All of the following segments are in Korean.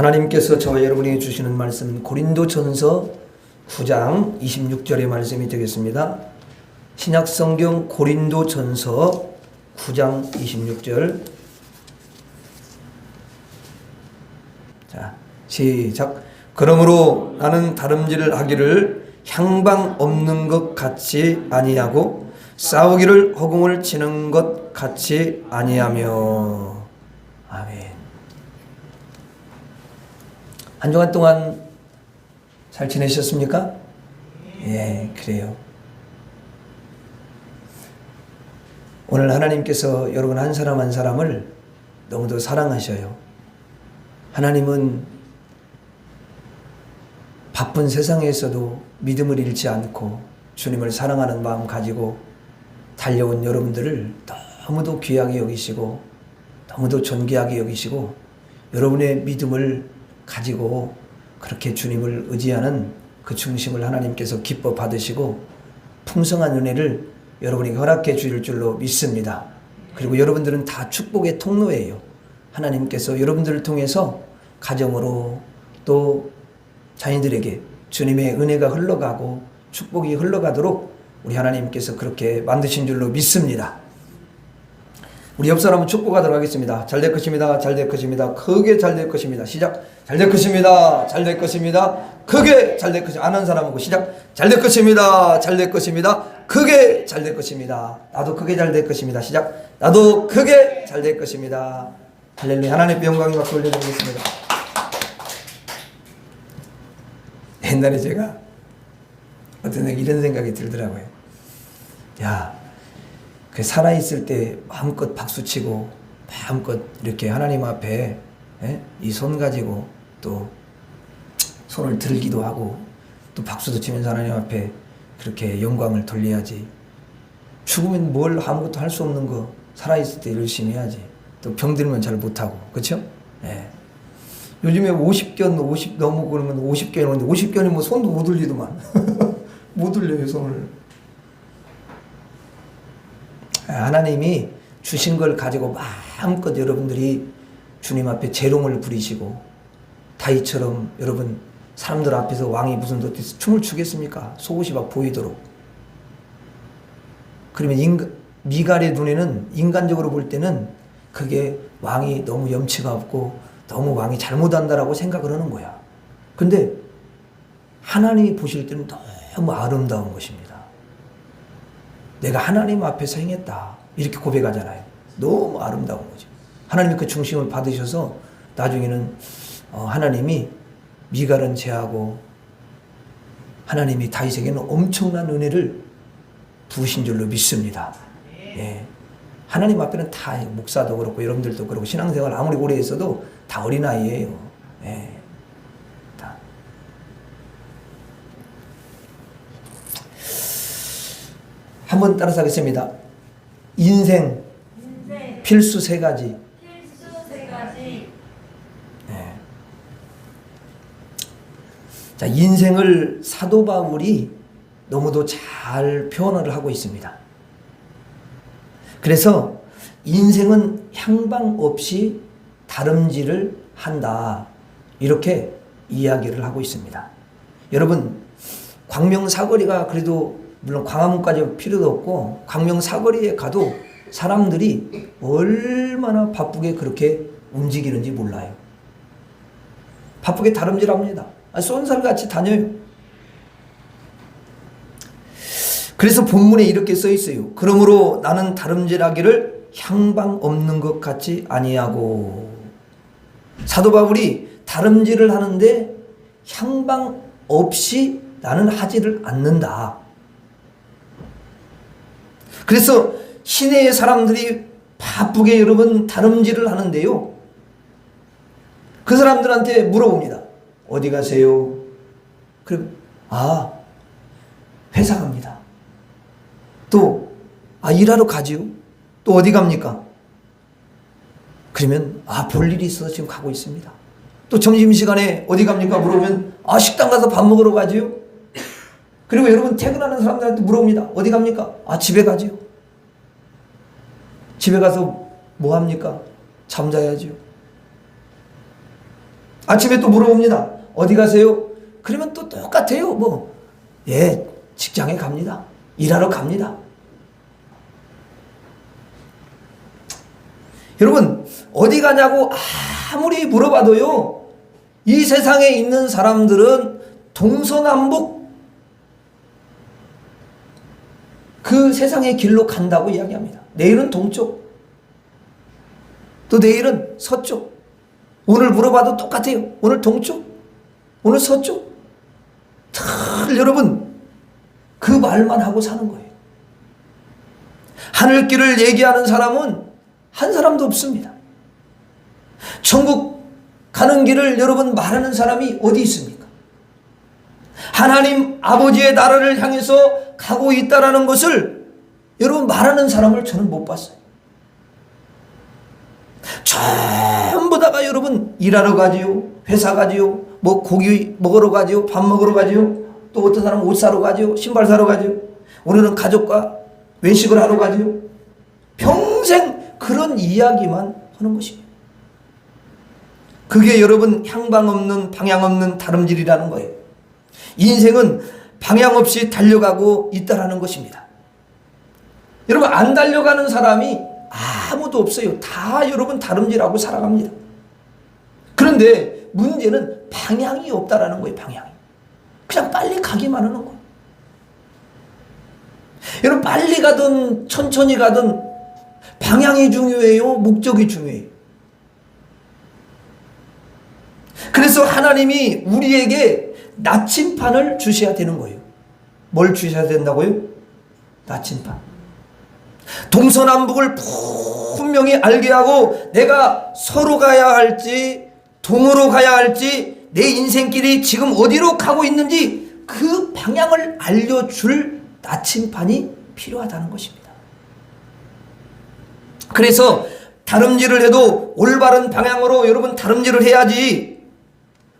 하나님께서 저와 여러분에게 주시는 말씀은 고린도전서 9장 26절의 말씀이 되겠습니다. 신약성경 고린도전서 9장 26절. 자, 시작. 그러므로 나는 다름질을 하기를 향방 없는 것 같이 아니하고 싸우기를 허공을 치는 것 같이 아니하며. 아멘. 한 주간 동안 잘 지내셨습니까? 예, 그래요. 오늘 하나님께서 여러분 한 사람 한 사람을 너무도 사랑하셔요. 하나님은 바쁜 세상에서도 믿음을 잃지 않고 주님을 사랑하는 마음 가지고 달려온 여러분들을 너무도 귀하게 여기시고 너무도 존귀하게 여기시고 여러분의 믿음을 가지고 그렇게 주님을 의지하는 그 중심을 하나님께서 기뻐 받으시고 풍성한 은혜를 여러분에게 허락해 주실 줄로 믿습니다. 그리고 여러분들은 다 축복의 통로예요. 하나님께서 여러분들을 통해서 가정으로 또 자녀들에게 주님의 은혜가 흘러가고 축복이 흘러가도록 우리 하나님께서 그렇게 만드신 줄로 믿습니다. 우리 옆 사람은 축복하도록 하겠습니다. 잘 될 것입니다. 잘 될 것입니다. 크게 잘 될 것입니다. 시작. 잘 될 것입니다. 잘 될 것입니다. 크게 잘 될 것입니다. 아는 사람하고 시작. 잘 될 것입니다. 잘 될 것입니다. 크게 잘 될 것입니다. 나도 크게 잘 될 것입니다. 시작. 나도 크게 잘 될 것입니다. 할렐루야. 하나님께 영광이 박수 올려드리겠습니다. 옛날에 제가 어떤 이런 생각이 들더라고요. 야, 그 살아있을 때 마음껏 박수치고 마음껏 이렇게 하나님 앞에 이 손 가지고 또 손을 들기도 하고 또 박수도 치면서 하나님 앞에 그렇게 영광을 돌려야지. 죽으면 뭘 아무것도 할 수 없는 거 살아있을 때 열심히 해야지. 또 병들면 잘 못하고 그렇죠? 예. 요즘에 50견 50 넘고 그러면 50견 오는데 50견이 뭐 손도 못 올리더만 못 올려요 손을. 하나님이 주신 걸 가지고 마음껏 여러분들이 주님 앞에 재롱을 부리시고 다윗처럼 여러분 사람들 앞에서 왕이 무슨 듯이 춤을 추겠습니까? 속옷이 막 보이도록. 그러면 미갈의 눈에는 인간적으로 볼 때는 그게 왕이 너무 염치가 없고 너무 왕이 잘못한다라고 생각을 하는 거야. 근데 하나님이 보실 때는 너무 아름다운 것입니다. 내가 하나님 앞에서 행했다 이렇게 고백하잖아요. 너무 아름다운 거죠. 하나님이 그 중심을 받으셔서 나중에는 하나님이 미갈은 제하고 하나님이 다윗에게는 엄청난 은혜를 부으신 줄로 믿습니다. 예. 하나님 앞에는 다 목사도 그렇고 여러분들도 그렇고 신앙생활 아무리 오래 했어도 다 어린아이예요. 예. 다. 한번 따라서 하겠습니다. 인생 필수 세 가지. 네. 자, 인생을 사도 바울이 너무도 잘 표현을 하고 있습니다. 그래서 인생은 향방 없이 다름질을 한다. 이렇게 이야기를 하고 있습니다. 여러분, 광명사거리가 그래도 물론 광화문까지 필요도 없고 광명사거리에 가도 사람들이 얼마나 바쁘게 그렇게 움직이는지 몰라요. 바쁘게 다름질합니다. 쏜살같이 다녀요. 그래서 본문에 이렇게 써 있어요. 그러므로 나는 다름질하기를 향방 없는 것 같이 아니하고. 사도 바울이 다름질을 하는데 향방 없이 나는 하지를 않는다. 그래서 시내의 사람들이 바쁘게 여러분 다름질을 하는데요. 그 사람들한테 물어봅니다. 어디 가세요? 그럼 회사 갑니다. 또 일하러 가지요. 또 어디 갑니까? 그러면 볼 일이 있어서 지금 가고 있습니다. 또 점심시간에 어디 갑니까? 물어보면 식당 가서 밥 먹으러 가지요. 그리고 여러분 퇴근하는 사람들한테 물어봅니다. 어디 갑니까? 집에 가지요. 집에 가서 뭐 합니까? 잠자야지요. 아침에 또 물어봅니다. 어디 가세요? 그러면 또 똑같아요. 예, 직장에 갑니다. 일하러 갑니다. 여러분, 어디 가냐고 아무리 물어봐도요, 이 세상에 있는 사람들은 동서남북 그 세상의 길로 간다고 이야기합니다. 내일은 동쪽, 또 내일은 서쪽. 오늘 물어봐도 똑같아요. 오늘 동쪽, 오늘 서쪽. 늘 여러분 그 말만 하고 사는 거예요. 하늘길을 얘기하는 사람은 한 사람도 없습니다. 천국 가는 길을 여러분 말하는 사람이 어디 있습니까? 하나님 아버지의 나라를 향해서 가고 있다라는 것을 여러분 말하는 사람을 저는 못 봤어요. 전부 다가 여러분 일하러 가지요, 회사 가지요, 고기 먹으러 가지요, 밥 먹으러 가지요, 또 어떤 사람은 옷 사러 가지요, 신발 사러 가지요, 우리는 가족과 외식을 하러 가지요. 평생 그런 이야기만 하는 것입니다. 그게 여러분 향방 없는, 방향 없는 다름질이라는 거예요. 인생은 방향 없이 달려가고 있다라는 것입니다. 여러분, 안 달려가는 사람이 아무도 없어요. 다 여러분 다름질하고 살아갑니다. 그런데 문제는 방향이 없다라는 거예요. 방향이. 그냥 빨리 가기만 하는 거예요. 여러분, 빨리 가든 천천히 가든 방향이 중요해요? 목적이 중요해요? 그래서 하나님이 우리에게 나침판을 주셔야 되는 거예요. 뭘 주셔야 된다고요? 나침판. 동서남북을 분명히 알게 하고 내가 서로 가야 할지 동으로 가야 할지 내 인생길이 지금 어디로 가고 있는지 그 방향을 알려줄 나침판이 필요하다는 것입니다. 그래서 다름질을 해도 올바른 방향으로 여러분 다름질을 해야지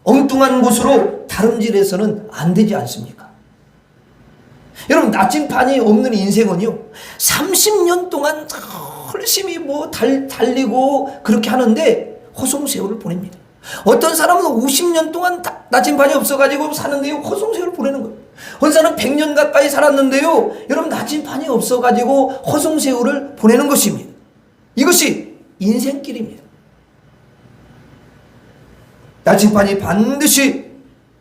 엉뚱한 곳으로 다름질해서는 안 되지 않습니까? 여러분, 나침판이 없는 인생은요 30년 동안 열심히 달리고 그렇게 하는데 허송세월을 보냅니다. 어떤 사람은 50년 동안 나침판이 없어가지고 사는데요 허송세월을 보내는 거예요. 어떤 사람은 100년 가까이 살았는데요 여러분 나침판이 없어가지고 허송세월을 보내는 것입니다. 이것이 인생길입니다. 나침판이 반드시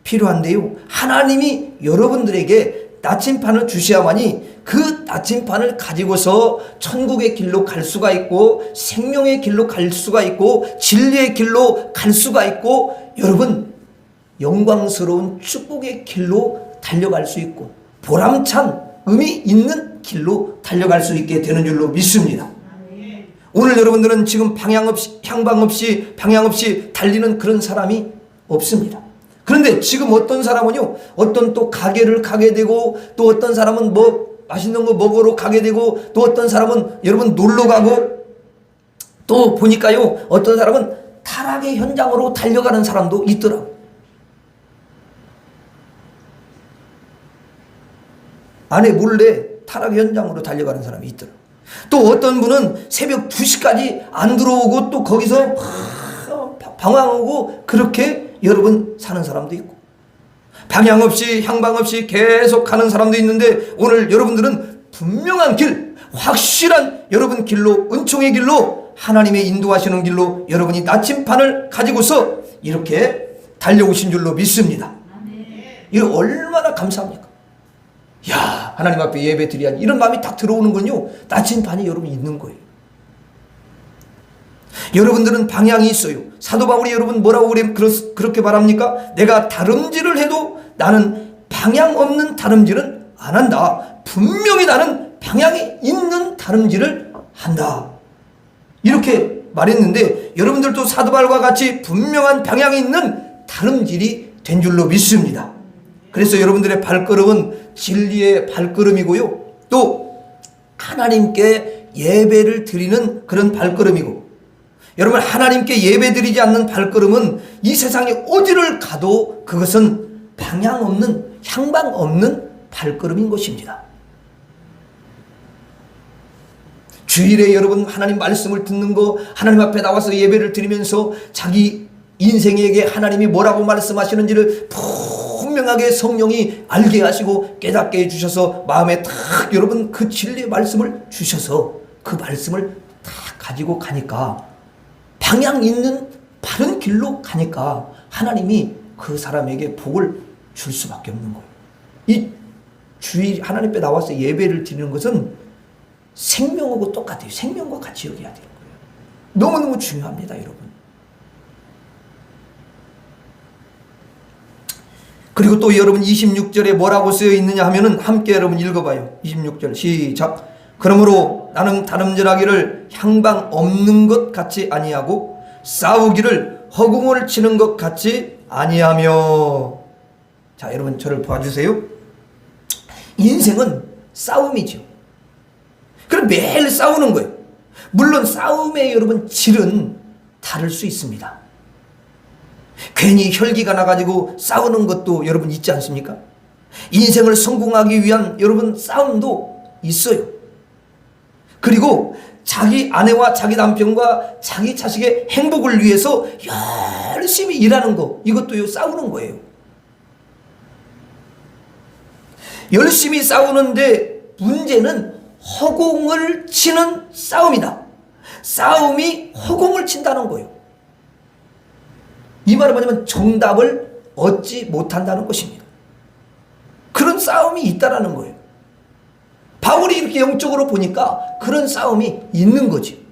필요한데요 하나님이 여러분들에게 나침판을 주셔야만이 그 나침판을 가지고서 천국의 길로 갈 수가 있고 생명의 길로 갈 수가 있고 진리의 길로 갈 수가 있고 여러분 영광스러운 축복의 길로 달려갈 수 있고 보람찬 의미 있는 길로 달려갈 수 있게 되는 줄로 믿습니다. 오늘 여러분들은 지금 방향 없이 향방 없이 방향 없이 달리는 그런 사람이 없습니다. 그런데 지금 어떤 사람은요 어떤 또 가게를 가게 되고 또 어떤 사람은 맛있는 거 먹으러 가게 되고 또 어떤 사람은 여러분 놀러 가고 또 보니까요 어떤 사람은 타락의 현장으로 달려가는 사람도 있더라고요. 아내 몰래 타락의 현장으로 달려가는 사람이 있더라고요. 또 어떤 분은 새벽 2시까지 안 들어오고 또 거기서 방황하고 그렇게 여러분 사는 사람도 있고 방향 없이 향방 없이 계속 가는 사람도 있는데 오늘 여러분들은 분명한 길, 확실한 여러분 길로 은총의 길로 하나님의 인도하시는 길로 여러분이 나침판을 가지고서 이렇게 달려오신 줄로 믿습니다. 이거 얼마나 감사합니까? 야, 하나님 앞에 예배 드려야지 이런 마음이 딱 들어오는군요. 나침판이 여러분 있는 거예요. 여러분들은 방향이 있어요. 사도 바울이 여러분 뭐라고 그렇게 말합니까? 내가 다름질을 해도 나는 방향 없는 다름질은 안 한다. 분명히 나는 방향이 있는 다름질을 한다. 이렇게 말했는데 여러분들도 사도 바울과 같이 분명한 방향이 있는 다름질이 된 줄로 믿습니다. 그래서 여러분들의 발걸음은 진리의 발걸음이고요. 또 하나님께 예배를 드리는 그런 발걸음이고 여러분 하나님께 예배드리지 않는 발걸음은 이 세상에 어디를 가도 그것은 방향 없는 향방 없는 발걸음인 것입니다. 주일에 여러분 하나님 말씀을 듣는 거 하나님 앞에 나와서 예배를 드리면서 자기 인생에게 하나님이 뭐라고 말씀하시는지를 분명하게 성령이 알게 하시고 깨닫게 해주셔서 마음에 탁 여러분 그 진리의 말씀을 주셔서 그 말씀을 탁 가지고 가니까 방향 있는 바른 길로 가니까 하나님이 그 사람에게 복을 줄 수밖에 없는 거예요. 이 주일 하나님 앞에 나와서 예배를 드리는 것은 생명하고 똑같아요. 생명과 같이 여겨야 되는 거예요. 너무너무 중요합니다, 여러분. 그리고 또 여러분 26절에 뭐라고 쓰여 있느냐 하면은 함께 여러분 읽어봐요. 26절 시작. 그러므로 나는 다름질하기를 향방 없는 것 같이 아니하고 싸우기를 허공을 치는 것 같이 아니하며. 자, 여러분 저를 도와주세요. 인생은 싸움이죠. 그럼 매일 싸우는 거예요. 물론 싸움의 여러분 질은 다를 수 있습니다. 괜히 혈기가 나가지고 싸우는 것도 여러분 있지 않습니까? 인생을 성공하기 위한 여러분 싸움도 있어요. 그리고 자기 아내와 자기 남편과 자기 자식의 행복을 위해서 열심히 일하는 거, 이것도 싸우는 거예요. 열심히 싸우는데 문제는 허공을 치는 싸움이다. 싸움이 허공을 친다는 거예요. 이 말은 뭐냐면 정답을 얻지 못한다는 것입니다. 그런 싸움이 있다라는 거예요. 바울이 이렇게 영적으로 보니까 그런 싸움이 있는 거지.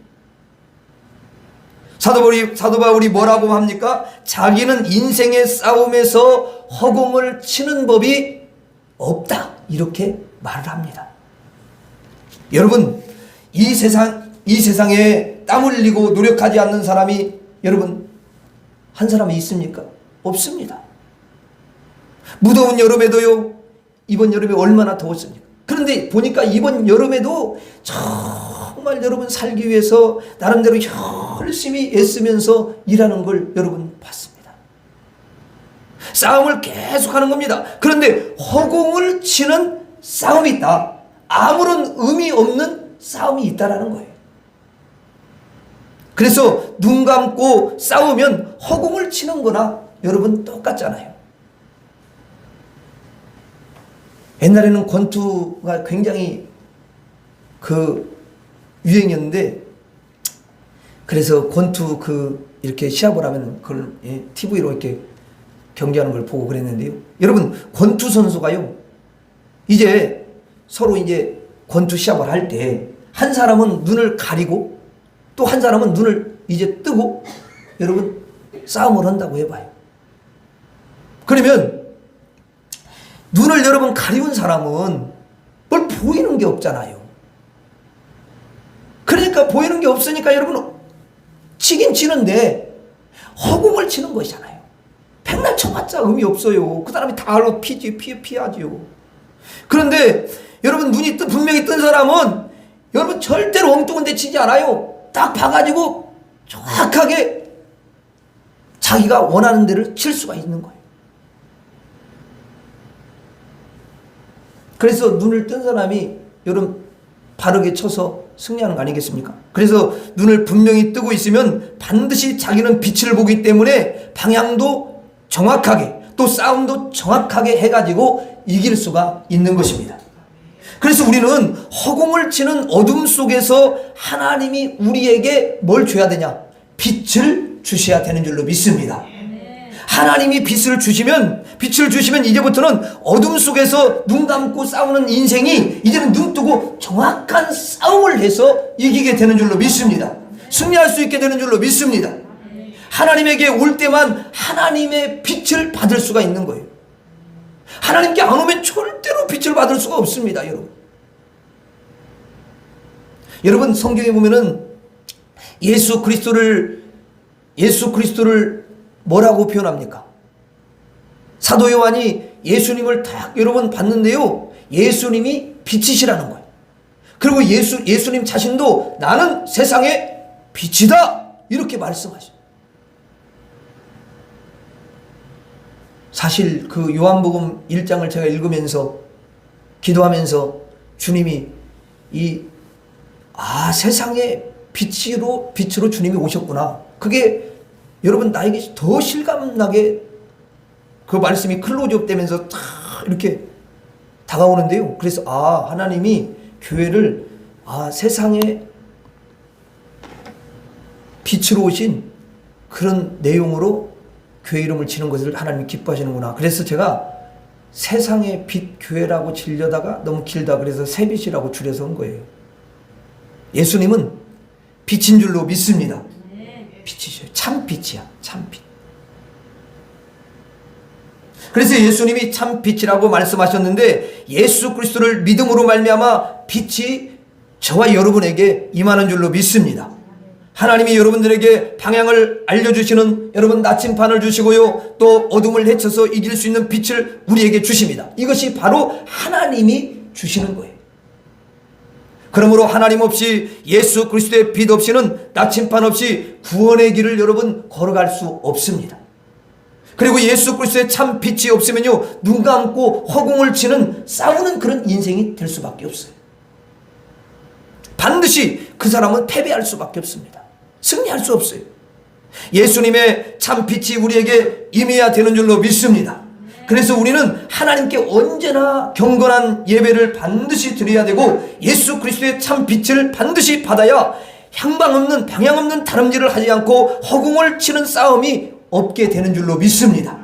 사도 바울이 뭐라고 합니까? 자기는 인생의 싸움에서 허공을 치는 법이 없다, 이렇게 말을 합니다. 여러분, 이 세상에 땀 흘리고 노력하지 않는 사람이 여러분 한 사람이 있습니까? 없습니다. 무더운 여름에도요, 이번 여름에 얼마나 더웠습니까? 그런데 보니까 이번 여름에도 정말 여러분 살기 위해서 나름대로 열심히 애쓰면서 일하는 걸 여러분 봤습니다. 싸움을 계속하는 겁니다. 그런데 허공을 치는 싸움이 있다. 아무런 의미 없는 싸움이 있다라는 거예요. 그래서 눈 감고 싸우면 허공을 치는 거나 여러분 똑같잖아요. 옛날에는 권투가 굉장히 유행이었는데, 그래서 권투 이렇게 시합을 하면 그걸 TV로 이렇게 경기하는 걸 보고 그랬는데요. 여러분, 권투 선수가요, 이제 서로 이제 권투 시합을 할 때 한 사람은 눈을 가리고 또 한 사람은 눈을 이제 뜨고 여러분 싸움을 한다고 해봐요. 그러면 눈을 여러분 가리운 사람은 뭘 보이는 게 없잖아요. 그러니까 보이는 게 없으니까 여러분 치긴 치는데 허공을 치는 것이잖아요. 백날 쳐봤자 의미 없어요. 그 사람이 다 알고 피하지요. 그런데 여러분 눈이 분명히 뜬 사람은 여러분 절대로 엉뚱한 데 치지 않아요. 딱 봐가지고 정확하게 자기가 원하는 데를 칠 수가 있는 거예요. 그래서 눈을 뜬 사람이 여러분 바르게 쳐서 승리하는 거 아니겠습니까? 그래서 눈을 분명히 뜨고 있으면 반드시 자기는 빛을 보기 때문에 방향도 정확하게 또 싸움도 정확하게 해가지고 이길 수가 있는 것입니다. 그래서 우리는 허공을 치는 어둠 속에서 하나님이 우리에게 뭘 줘야 되냐? 빛을 주셔야 되는 줄로 믿습니다. 하나님이 빛을 주시면 이제부터는 어둠 속에서 눈 감고 싸우는 인생이 이제는 눈 뜨고 정확한 싸움을 해서 이기게 되는 줄로 믿습니다. 승리할 수 있게 되는 줄로 믿습니다. 하나님에게 올 때만 하나님의 빛을 받을 수가 있는 거예요. 하나님께 안 오면 절대로 빛을 받을 수가 없습니다, 여러분. 여러분, 성경에 보면은 예수 그리스도를 뭐라고 표현합니까? 사도 요한이 예수님을 딱 여러분 봤는데요, 예수님이 빛이시라는 거예요. 그리고 예수님 자신도 나는 세상의 빛이다, 이렇게 말씀하셔요. 사실 그 요한복음 1장을 제가 읽으면서 기도하면서 주님이 세상의 빛으로 주님이 오셨구나. 그게 여러분 나에게 더 실감나게 그 말씀이 클로즈업 되면서 탁 이렇게 다가오는데요. 그래서 하나님이 교회를 세상에 빛으로 오신 그런 내용으로 교회 이름을 지는 것을 하나님이 기뻐하시는구나. 그래서 제가 세상의 빛 교회라고 지려다가 너무 길다 그래서 새빛이라고 줄여서 한 거예요. 예수님은 빛인 줄로 믿습니다. 빛이죠. 참 빛이야. 참 빛. 그래서 예수님이 참 빛이라고 말씀하셨는데 예수 그리스도를 믿음으로 말미암아 빛이 저와 여러분에게 임하는 줄로 믿습니다. 하나님이 여러분들에게 방향을 알려주시는 여러분 나침반을 주시고요. 또 어둠을 헤쳐서 이길 수 있는 빛을 우리에게 주십니다. 이것이 바로 하나님이 주시는 거예요. 그러므로 하나님 없이 예수 그리스도의 빛 없이는 나침반 없이 구원의 길을 여러분 걸어갈 수 없습니다. 그리고 예수 그리스도의 참 빛이 없으면요 눈 감고 허공을 치는 싸우는 그런 인생이 될 수밖에 없어요. 반드시 그 사람은 패배할 수밖에 없습니다. 승리할 수 없어요. 예수님의 참 빛이 우리에게 임해야 되는 줄로 믿습니다. 그래서 우리는 하나님께 언제나 경건한 예배를 반드시 드려야 되고 예수 그리스도의 참 빛을 반드시 받아야 향방 없는 방향 없는 다름질을 하지 않고 허공을 치는 싸움이 없게 되는 줄로 믿습니다.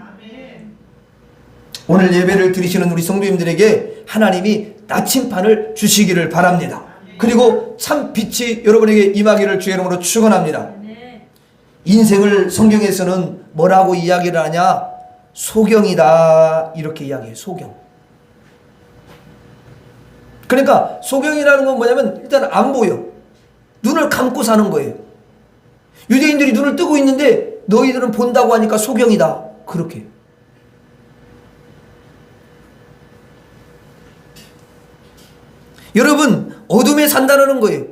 오늘 예배를 드리시는 우리 성도님들에게 하나님이 나침반을 주시기를 바랍니다. 그리고 참 빛이 여러분에게 임하기를 주의 이름으로 축원합니다. 인생을 성경에서는 뭐라고 이야기를 하냐? 소경이다 이렇게 이야기해요. 소경. 그러니까 소경이라는 건 뭐냐면 일단 안 보여. 눈을 감고 사는 거예요. 유대인들이 눈을 뜨고 있는데 너희들은 본다고 하니까 소경이다. 그렇게. 여러분 어둠에 산다는 거예요.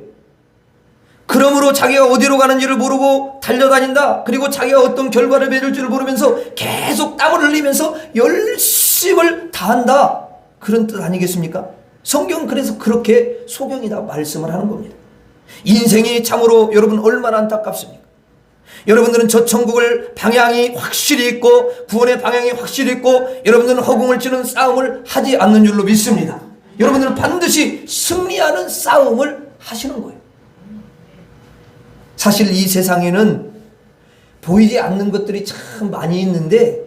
그러므로 자기가 어디로 가는지를 모르고 달려다닌다. 그리고 자기가 어떤 결과를 맺을 줄을 모르면서 계속 땀을 흘리면서 열심을 다한다. 그런 뜻 아니겠습니까? 성경은 그래서 그렇게 소경이다 말씀을 하는 겁니다. 인생이 참으로 여러분 얼마나 안타깝습니까? 여러분들은 저 천국을 방향이 확실히 있고 구원의 방향이 확실히 있고 여러분들은 허공을 치는 싸움을 하지 않는 줄로 믿습니다. 여러분들은 반드시 승리하는 싸움을 하시는 거예요. 사실 이 세상에는 보이지 않는 것들이 참 많이 있는데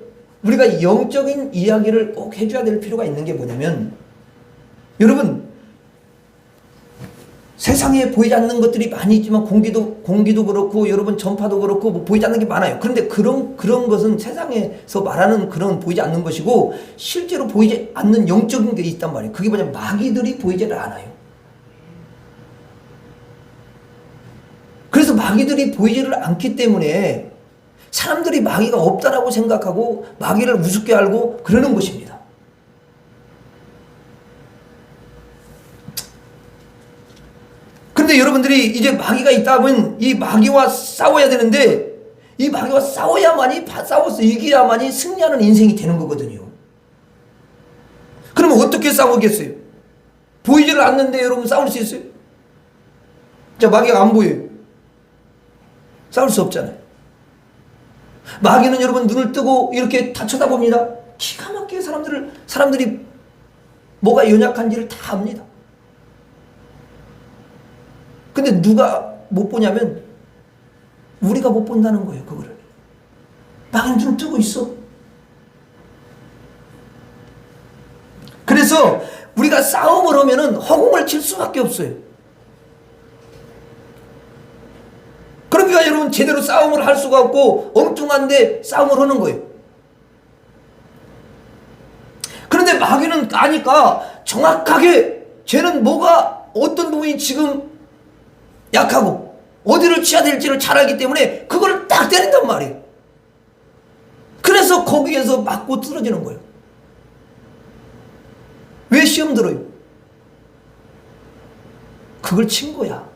우리가 영적인 이야기를 꼭 해줘야 될 필요가 있는 게 뭐냐면 여러분 세상에 보이지 않는 것들이 많이 있지만 공기도 그렇고 여러분 전파도 그렇고 뭐 보이지 않는 게 많아요. 그런데 그런 것은 세상에서 말하는 그런 보이지 않는 것이고 실제로 보이지 않는 영적인 게 있단 말이에요. 그게 뭐냐면 마귀들이 보이지를 않아요. 그래서 마귀들이 보이지를 않기 때문에 사람들이 마귀가 없다라고 생각하고 마귀를 우습게 알고 그러는 것입니다. 그런데 여러분들이 이제 마귀가 있다면 이 마귀와 싸워야 되는데 이 마귀와 싸워서 이겨야만이 승리하는 인생이 되는 거거든요. 그러면 어떻게 싸우겠어요? 보이지를 않는데 여러분 싸울 수 있어요? 자, 마귀가 안 보여요. 싸울 수 없잖아요. 마귀는 여러분 눈을 뜨고 이렇게 다 쳐다봅니다. 기가 막히게 사람들이 뭐가 연약한지를 다 압니다. 근데 누가 못 보냐면 우리가 못 본다는 거예요. 그거를. 마귀는 눈을 뜨고 있어. 그래서 우리가 싸움을 하면은 허공을 칠 수밖에 없어요. 그러니까 여러분 제대로 싸움을 할 수가 없고 엉뚱한데 싸움을 하는 거예요. 그런데 마귀는 아니까 정확하게 쟤는 어떤 부분이 지금 약하고 어디를 치야 될지를 잘 알기 때문에 그걸 딱 때린단 말이에요. 그래서 거기에서 맞고 쓰러지는 거예요. 왜 시험 들어요? 그걸 친 거야.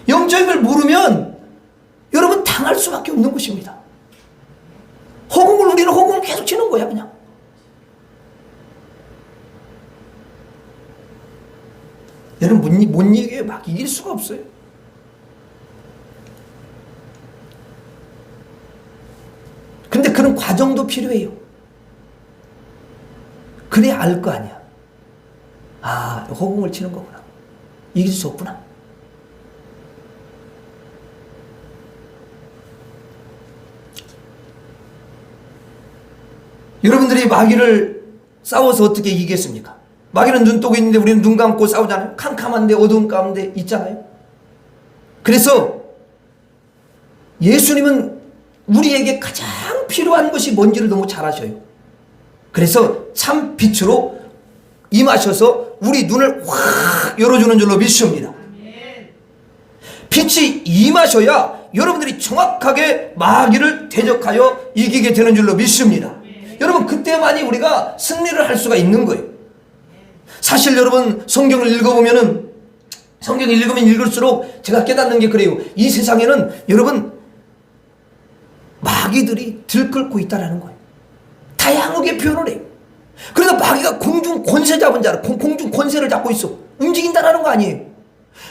영적인 걸 모르면 여러분 당할 수밖에 없는 것입니다. 우리는 허공을 계속 치는 거야 그냥. 여러분 못 이겨요. 막 이길 수가 없어요. 과정도 필요해요. 그래야 알 거 아니야. 아, 허공을 치는 거구나. 이길 수 없구나. 여러분들이 마귀를 싸워서 어떻게 이기겠습니까? 마귀는 눈 뜨고 있는데 우리는 눈 감고 싸우잖아요. 캄캄한데 어두운 가운데 있잖아요. 그래서 예수님은 우리에게 가장 필요한 것이 뭔지를 너무 잘 아셔요. 그래서 참 빛으로 임하셔서 우리 눈을 확 열어주는 줄로 믿습니다. 빛이 임하셔야 여러분들이 정확하게 마귀를 대적하여 이기게 되는 줄로 믿습니다. 여러분, 그때만이 우리가 승리를 할 수가 있는 거예요. 사실 여러분, 성경을 읽으면 읽을수록 제가 깨닫는 게 그래요. 이 세상에는 여러분, 마귀들이 들끓고 있다는 거예요. 다양하게 표현을 해요. 그래서 마귀가 공중 권세 잡은 자라, 공중 권세를 잡고 있어. 움직인다라는 거 아니에요.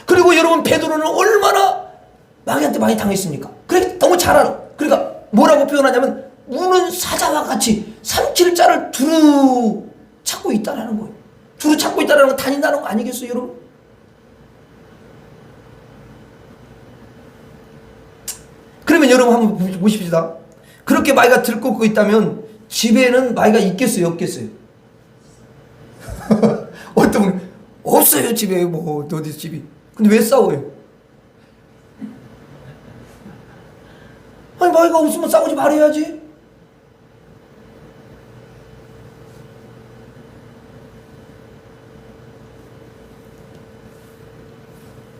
그리고 여러분, 베드로는 얼마나 마귀한테 많이 당했습니까? 그래, 너무 잘 알아. 그러니까 뭐라고 표현하냐면, 우는 사자와 같이 삼킬 자를 두루 찾고 있다라는 거예요. 두루 찾고 있다라는 건 다닌다는 거 아니겠어요, 여러분? 그러면 여러분 한번 보십시다. 그렇게 마귀가 들끓고 있다면 집에는 마귀가 있겠어요, 없겠어요? 어떤 분 없어요, 집에. 뭐 어디 집이. 근데 왜 싸워요? 아니, 마귀가 없으면 싸우지 말아야지.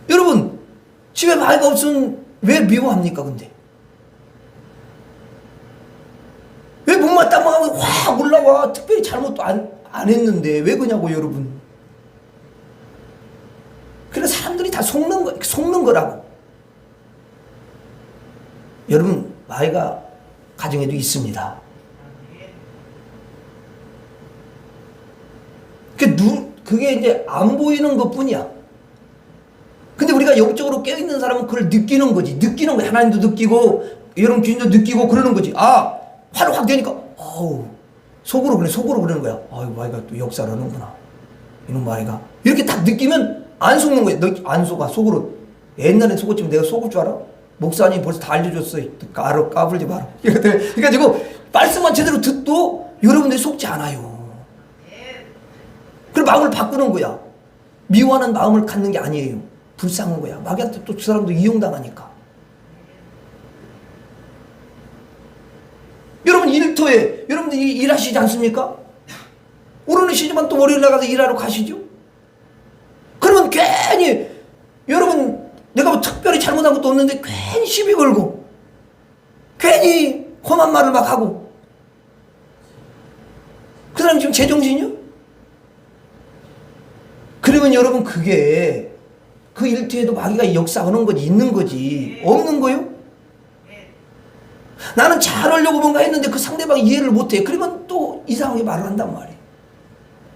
여러분, 집에 마귀가 없으면 왜 미워합니까, 근데? 왜 못마땅하면 확 올라와? 특별히 잘못도 안 했는데 왜 그냐고, 여러분. 그래서 사람들이 다 속는 거라고. 여러분, 마귀가 가정에도 있습니다. 그게 이제 안 보이는 것 뿐이야. 근데 우리가 영적으로 깨어있는 사람은 그걸 느끼는 거지. 느끼는 거야. 하나님도 느끼고, 여러분 주인도 느끼고 그러는 거지. 아, 화를 확 내니까, 속으로 그러는 거야. 아유, 마귀가 또 역사를 하는구나. 이놈 마귀가. 이렇게 딱 느끼면 안 속는 거야. 너 안 속아. 속으로. 옛날엔 속었지만 내가 속을 줄 알아? 목사님이 벌써 다 알려줬어. 까불지 마라. 그래가지고, 말씀만 제대로 듣도 여러분들이 속지 않아요. 그럼 마음을 바꾸는 거야. 미워하는 마음을 갖는 게 아니에요. 불쌍한 거야. 마귀한테 또 그 사람도 이용당하니까. 여러분, 일터에 여러분들이 일하시지 않습니까? 오늘은 쉬지만 또 월요일 나가서 일하러 가시죠? 그러면 괜히 여러분, 내가 뭐 특별히 잘못한 것도 없는데 괜히 시비 걸고 괜히 험한 말을 막 하고, 그 사람 지금 제정신이요? 그러면 여러분, 그게 그 일터에도 마귀가 역사하는 거지, 있는 거지, 없는 거요? 나는 잘하려고 뭔가 했는데 그 상대방이 이해를 못해. 그러면 또 이상하게 말을 한단 말이에요.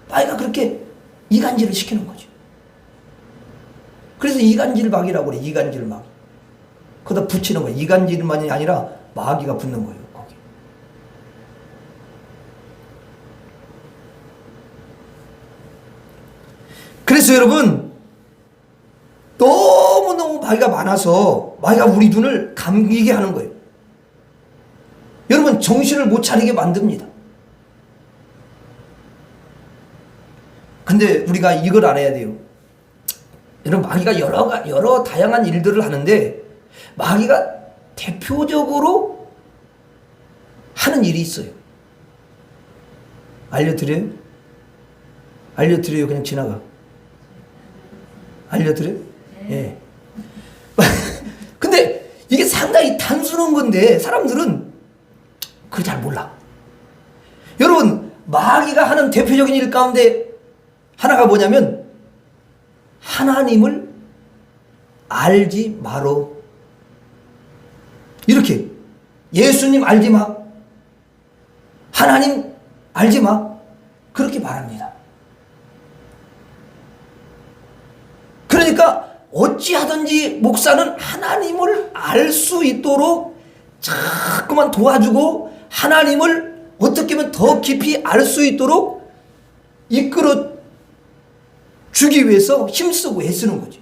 마귀가 그렇게 이간질을 시키는 거죠. 그래서 이간질 마귀라고 그래. 이간질 마귀. 거기다 붙이는 거예요. 이간질만이 아니라 마귀가 붙는 거예요, 거기. 그래서 여러분, 너무너무 마귀가 많아서 마귀가 우리 눈을 감기게 하는 거예요. 여러분, 정신을 못 차리게 만듭니다. 근데 우리가 이걸 알아야 돼요. 여러분, 마귀가 여러 다양한 일들을 하는데, 마귀가 대표적으로 하는 일이 있어요. 알려드려요? 알려드려요? 그냥 지나가. 알려드려요? 예. 근데 이게 상당히 단순한 건데 사람들은 그걸 잘 몰라. 여러분, 마귀가 하는 대표적인 일 가운데 하나가 뭐냐면, 하나님을 알지 마라. 이렇게. 예수님 알지 마. 하나님 알지 마. 그렇게 말합니다. 그러니까 어찌하든지 목사는 하나님을 알 수 있도록 자꾸만 도와주고 하나님을 어떻게 하면 더 깊이 알 수 있도록 이끌어 주기 위해서 힘쓰고 애쓰는 거지.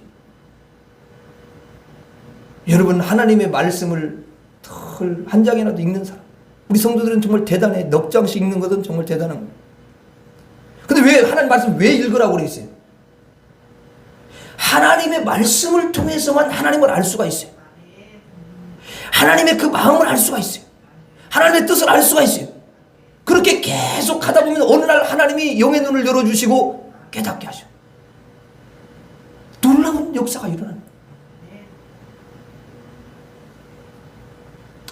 여러분, 하나님의 말씀을 한 장이라도 읽는 사람, 우리 성도들은 정말 대단해. 넉 장씩 읽는 것은 정말 대단한 거예요. 근데 왜 하나님 말씀 왜 읽으라고 그랬어요? 하나님의 말씀을 통해서만 하나님을 알 수가 있어요. 하나님의 그 마음을 알 수가 있어요. 하나님의 뜻을 알 수가 있어요. 그렇게 계속 하다 보면 어느 날 하나님이 영의 눈을 열어주시고 깨닫게 하셔. 놀라운 역사가 일어나는 거예요.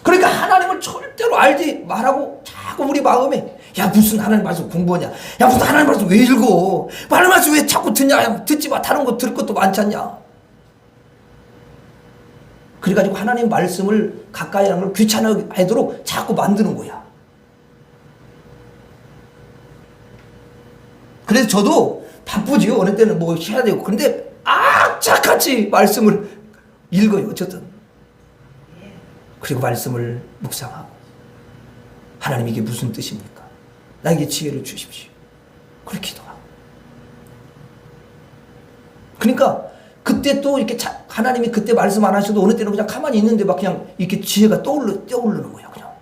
그러니까 하나님을 절대로 알지 말라고 자꾸 우리 마음에, 야 무슨 하나님 말씀 공부하냐, 야 무슨 하나님 말씀 왜 읽어, 하나님 말씀 왜 자꾸 듣냐, 듣지 마, 다른 거 들을 것도 많지 않냐. 그래가지고 하나님 말씀을 가까이 하는 걸 귀찮아하도록 자꾸 만드는 거야. 그래서 저도 바쁘지요. 어느 때는 뭐 해야 되고. 그런데 악착같이 말씀을 읽어요. 어쨌든. 그리고 말씀을 묵상하고, 하나님 이게 무슨 뜻입니까? 나에게 지혜를 주십시오. 그렇게 기도하고. 그러니까 그때 또 이렇게 하나님이 그때 말씀 안 하셔도 어느 때는 그냥 가만히 있는데 막 그냥 이렇게 지혜가 떠오르는 거야. 그냥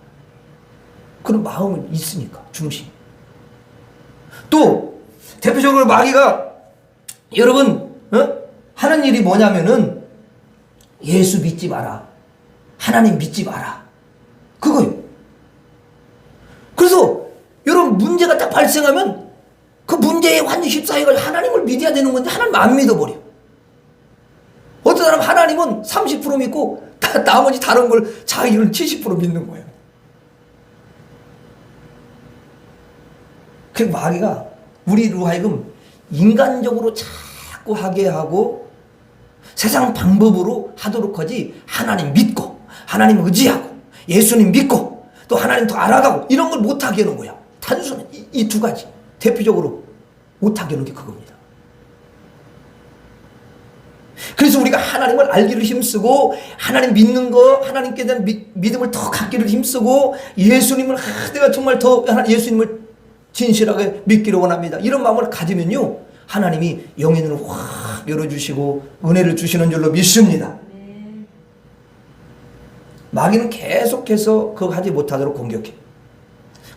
그런 마음은 있으니까, 중심. 또 대표적으로 마귀가 여러분 하는 일이 뭐냐면은, 예수 믿지 마라, 하나님 믿지 마라, 그거예요. 그래서 여러분 문제가 딱 발생하면 그 문제에 완전히 휩싸여가지고 하나님을 믿어야 되는 건데 하나님 안 믿어버려. 어떤 사람 하나님은 30% 믿고 나머지 다른 걸 자기는 70% 믿는 거예요. 그 마귀가 우리로 하여금 인간적으로 자꾸 하게 하고 세상 방법으로 하도록 하지, 하나님 믿고 하나님 의지하고 예수님 믿고 또 하나님 더 알아가고 이런 걸 못하게 하는 거야. 단순히 이 두 가지 대표적으로 못하게 하는 게 그겁니다. 그래서 우리가 하나님을 알기를 힘쓰고, 하나님 믿는 거, 하나님께 대한 믿음을 더 갖기를 힘쓰고, 예수님을 내가 정말 더 예수님을 진실하게 믿기를 원합니다, 이런 마음을 가지면요, 하나님이 영의 눈을 확 열어주시고 은혜를 주시는 줄로 믿습니다. 마귀는 계속해서 그거 하지 못하도록 공격해.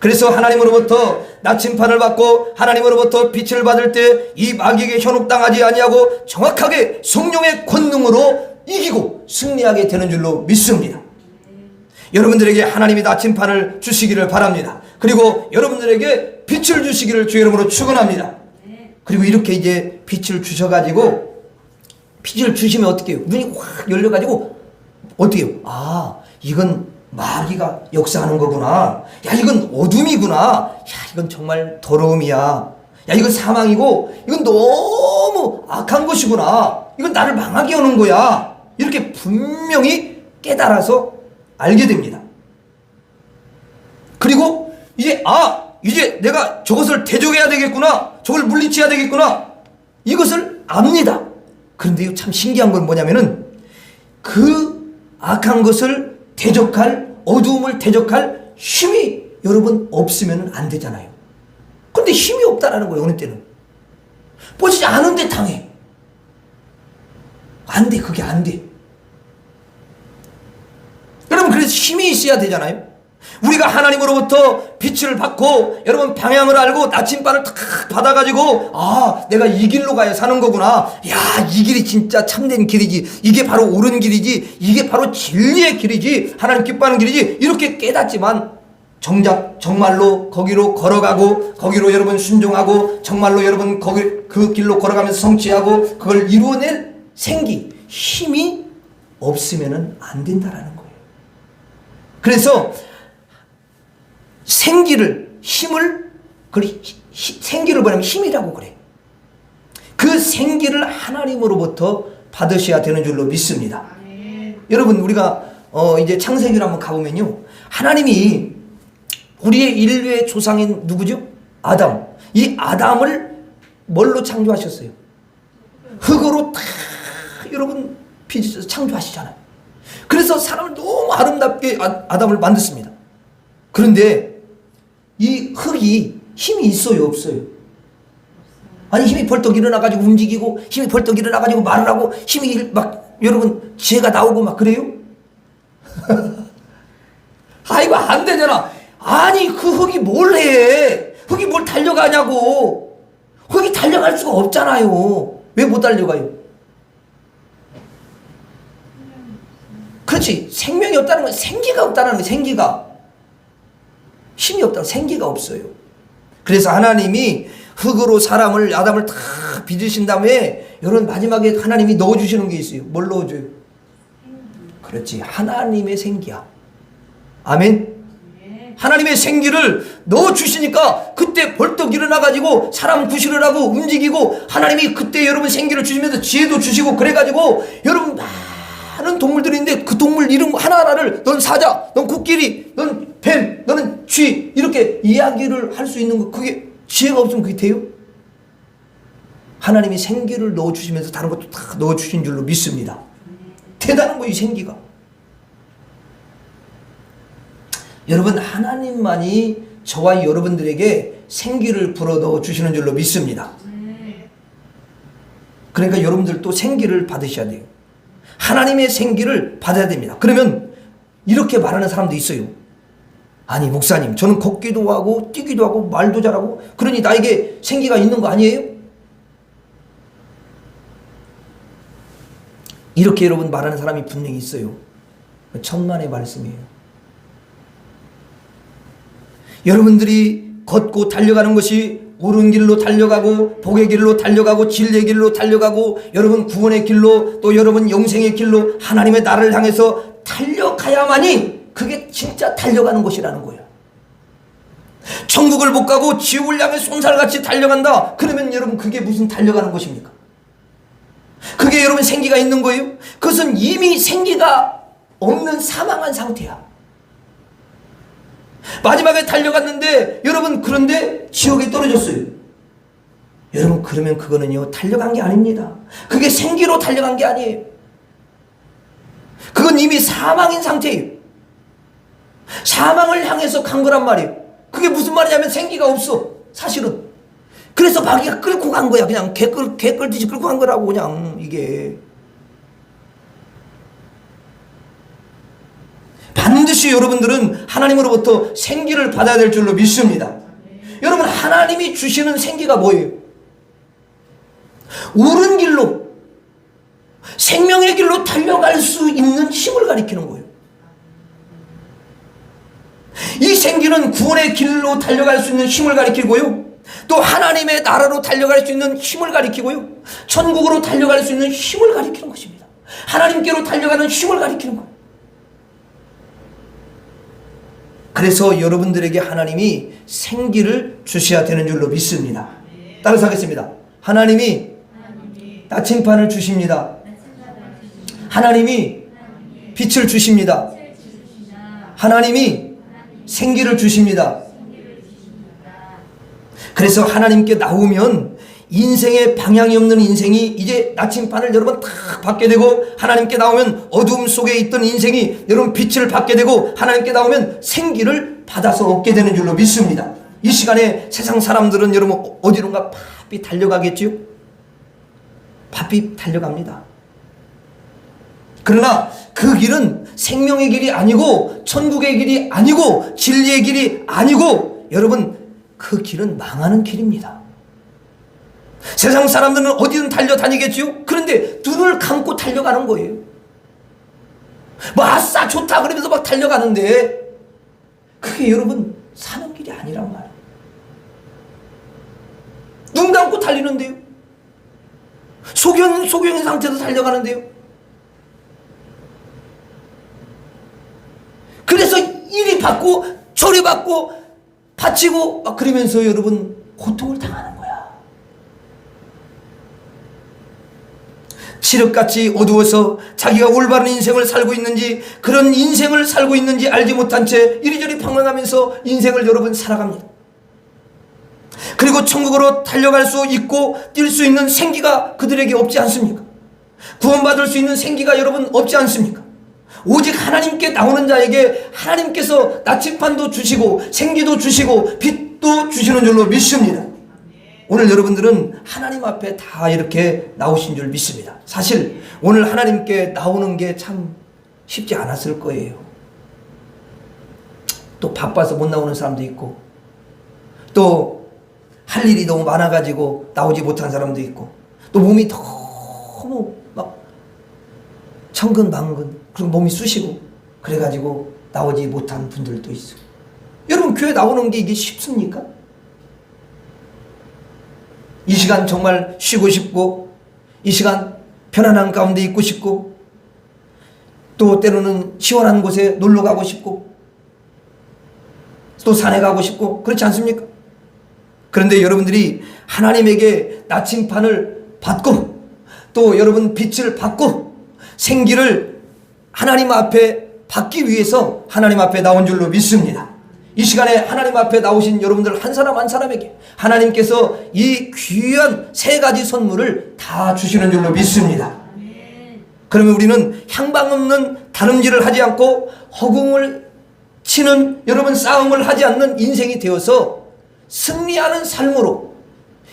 그래서 하나님으로부터 나침판을 받고 하나님으로부터 빛을 받을 때 이 마귀에게 현혹당하지 아니하고 정확하게 성령의 권능으로 이기고 승리하게 되는 줄로 믿습니다. 여러분들에게 하나님이 나침판을 주시기를 바랍니다. 그리고 여러분들에게 빛을 주시기를 주의 이름으로 축원합니다. 그리고 이렇게 이제 빛을 주셔가지고, 빛을 주시면 어떻게 해요? 눈이 확 열려가지고 어떻게 해요? 아, 이건 마귀가 역사하는 거구나. 야, 이건 어둠이구나. 야, 이건 정말 더러움이야. 야, 이건 사망이고 이건 너무 악한 것이구나. 이건 나를 망하게 하는 거야. 이렇게 분명히 깨달아서 알게 됩니다. 그리고 이제 이제 내가 저것을 대적해야 되겠구나, 저걸 물리쳐야 되겠구나, 이것을 압니다. 그런데 참 신기한 건 뭐냐면은, 그 악한 것을 대적할, 어두움을 대적할 힘이 여러분 없으면 안 되잖아요. 그런데 힘이 없다라는 거예요. 어느 때는 보지 않은데 당해. 안 돼. 그게 안 돼. 여러분, 그래서 힘이 있어야 되잖아요. 우리가 하나님으로부터 빛을 받고 여러분 방향을 알고 나침반을 탁 받아가지고, 내가 이 길로 가야 사는 거구나. 야, 이 길이 진짜 참된 길이지. 이게 바로 옳은 길이지. 이게 바로 진리의 길이지. 하나님 기뻐하는 길이지. 이렇게 깨닫지만 정작 정말로 거기로 걸어가고, 거기로 여러분 순종하고, 정말로 여러분 그 길로 걸어가면서 성취하고 그걸 이루어낼 생기, 힘이 없으면은 안 된다라는 거예요. 그래서 생기를, 힘을, 생기를 뭐냐면 힘이라고 그래. 그 생기를 하나님으로부터 받으셔야 되는 줄로 믿습니다. 여러분, 우리가 이제 창세기로 한번 가보면요, 하나님이 우리의 인류의 조상인 누구죠? 아담. 이 아담을 뭘로 창조하셨어요? 흙으로 다 여러분 빚어서 창조하시잖아요. 그래서 사람을 너무 아름답게 아담을 만드십니다. 그런데 이 흙이 힘이 있어요, 없어요? 아니, 힘이 벌떡 일어나가지고 움직이고, 힘이 벌떡 일어나가지고 말을 하고, 힘이 막, 여러분, 지혜가 나오고 막 그래요? 아이고, 안 되잖아. 아니, 그 흙이 뭘 해? 흙이 뭘 달려가냐고. 흙이 달려갈 수가 없잖아요. 왜 못 달려가요? 그렇지. 생명이 없다는 건 생기가 없다는 거예요. 생기가. 힘이 없다고, 생기가 없어요. 그래서 하나님이 흙으로 사람을, 아담을 다 빚으신 다음에 여러분 마지막에 하나님이 넣어주시는 게 있어요. 뭘 넣어줘요? 그렇지. 하나님의 생기야. 아멘. 하나님의 생기를 넣어주시니까 그때 벌떡 일어나가지고 사람 구실을 하고 움직이고, 하나님이 그때 여러분 생기를 주시면서 지혜도 주시고 그래가지고 여러분 많은 동물들이 있는데 그 동물 이름 하나하나를 넌 사자, 넌 코끼리, 넌 뱀, 너는 쥐 이렇게 이야기를 할 수 있는 거, 그게 지혜가 없으면 그게 돼요? 하나님이 생기를 넣어주시면서 다른 것도 다 넣어주신 줄로 믿습니다. 대단한 거예요, 이 생기가. 여러분, 하나님만이 저와 여러분들에게 생기를 불어 넣어주시는 줄로 믿습니다. 그러니까 여러분들도 생기를 받으셔야 돼요. 하나님의 생기를 받아야 됩니다. 그러면 이렇게 말하는 사람도 있어요. 아니, 목사님, 저는 걷기도 하고 뛰기도 하고 말도 잘하고 그러니 나에게 생기가 있는 거 아니에요? 이렇게 여러분 말하는 사람이 분명히 있어요. 천만의 말씀이에요. 여러분들이 걷고 달려가는 것이 옳은 길로 달려가고 복의 길로 달려가고 진리의 길로 달려가고 여러분 구원의 길로 또 여러분 영생의 길로 하나님의 나라를 향해서 달려가야만이 그게 진짜 달려가는 것이라는 거예요. 천국을 못 가고 지옥을 향해 쏜살같이 달려간다. 그러면 여러분 그게 무슨 달려가는 것입니까? 그게 여러분 생기가 있는 거예요? 그것은 이미 생기가 없는 사망한 상태야. 마지막에 달려갔는데 여러분 그런데 지옥에 떨어졌어요. 여러분 그러면 그거는요 달려간 게 아닙니다. 그게 생기로 달려간 게 아니에요. 그건 이미 사망인 상태예요. 사망을 향해서 간 거란 말이에요. 그게 무슨 말이냐면 생기가 없어 사실은. 그래서 마귀가 끌고 간 거야. 그냥 개 끌듯이 끌고 간 거라고. 그냥 이게 반드시 여러분들은 하나님으로부터 생기를 받아야 될 줄로 믿습니다. 여러분 하나님이 주시는 생기가 뭐예요? 옳은 길로 생명의 길로 달려갈 수 있는 힘을 가리키는 거예요. 이 생기는 구원의 길로 달려갈 수 있는 힘을 가리키고요, 또 하나님의 나라로 달려갈 수 있는 힘을 가리키고요, 천국으로 달려갈 수 있는 힘을 가리키는 것입니다. 하나님께로 달려가는 힘을 가리키는 거예요. 그래서 여러분들에게 하나님이 생기를 주셔야 되는 줄로 믿습니다. 따라서 하겠습니다. 하나님이 나침판을 주십니다. 하나님이 빛을 주십니다. 하나님이 생기를 주십니다. 그래서 하나님께 나오면 인생의 방향이 없는 인생이 이제 나침판을 여러분 탁 받게 되고, 하나님께 나오면 어둠 속에 있던 인생이 여러분 빛을 받게 되고, 하나님께 나오면 생기를 받아서 얻게 되는 줄로 믿습니다. 이 시간에 세상 사람들은 여러분 어디론가 바삐 달려가겠지요? 바삐 달려갑니다. 그러나 그 길은 생명의 길이 아니고 천국의 길이 아니고 진리의 길이 아니고 여러분 그 길은 망하는 길입니다. 세상 사람들은 어디든 달려다니겠지요? 그런데 눈을 감고 달려가는 거예요. 뭐 아싸 좋다 그러면서 막 달려가는데 그게 여러분 사는 길이 아니란 말이에요. 눈 감고 달리는데요, 소경인 상태에서 달려가는데요. 그래서 이리 받고 저리 받고 바치고 막 그러면서 여러분 고통을 당하는 거야. 칠흑같이 어두워서 자기가 올바른 인생을 살고 있는지, 그런 인생을 살고 있는지 알지 못한 채 이리저리 방황하면서 인생을 여러분 살아갑니다. 그리고 천국으로 달려갈 수 있고 뛸 수 있는 생기가 그들에게 없지 않습니까? 구원받을 수 있는 생기가 여러분 없지 않습니까? 오직 하나님께 나오는 자에게 하나님께서 나침반도 주시고 생기도 주시고 빛도 주시는 줄로 믿습니다. 오늘 여러분들은 하나님 앞에 다 이렇게 나오신 줄 믿습니다. 사실 오늘 하나님께 나오는 게 참 쉽지 않았을 거예요. 또 바빠서 못 나오는 사람도 있고, 또 할 일이 너무 많아가지고 나오지 못한 사람도 있고, 또 몸이 너무 막 천근만근, 그리고 몸이 쑤시고 그래가지고 나오지 못한 분들도 있어요. 여러분, 교회 나오는 게 이게 쉽습니까? 이 시간 정말 쉬고 싶고, 이 시간 편안한 가운데 있고 싶고, 또 때로는 시원한 곳에 놀러 가고 싶고, 또 산에 가고 싶고, 그렇지 않습니까? 그런데 여러분들이 하나님에게 나침반을 받고, 또 여러분 빛을 받고, 생기를 하나님 앞에 받기 위해서 하나님 앞에 나온 줄로 믿습니다. 이 시간에 하나님 앞에 나오신 여러분들 한 사람 한 사람에게 하나님께서 이 귀한 세 가지 선물을 다 주시는 줄로 믿습니다. 그러면 우리는 향방 없는 다름질을 하지 않고 허공을 치는 여러분 싸움을 하지 않는 인생이 되어서 승리하는 삶으로,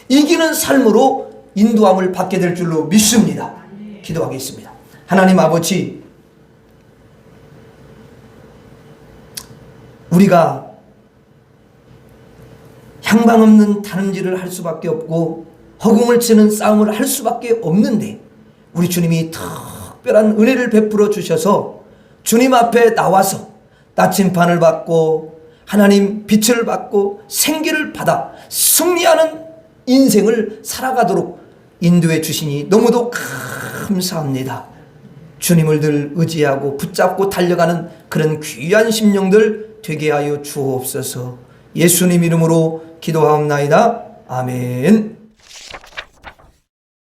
이기는 삶으로 인도함을 받게 될 줄로 믿습니다. 기도하겠습니다. 하나님 아버지, 우리가 향방 없는 다름질을 할 수밖에 없고 허공을 치는 싸움을 할 수밖에 없는데, 우리 주님이 특별한 은혜를 베풀어 주셔서 주님 앞에 나와서 나침반을 받고 하나님 빛을 받고 생기를 받아 승리하는 인생을 살아가도록 인도해 주시니 너무도 감사합니다. 주님을 늘 의지하고 붙잡고 달려가는 그런 귀한 심령들 되게 하여 주옵소서. 예수님 이름으로 기도하옵나이다. 아멘.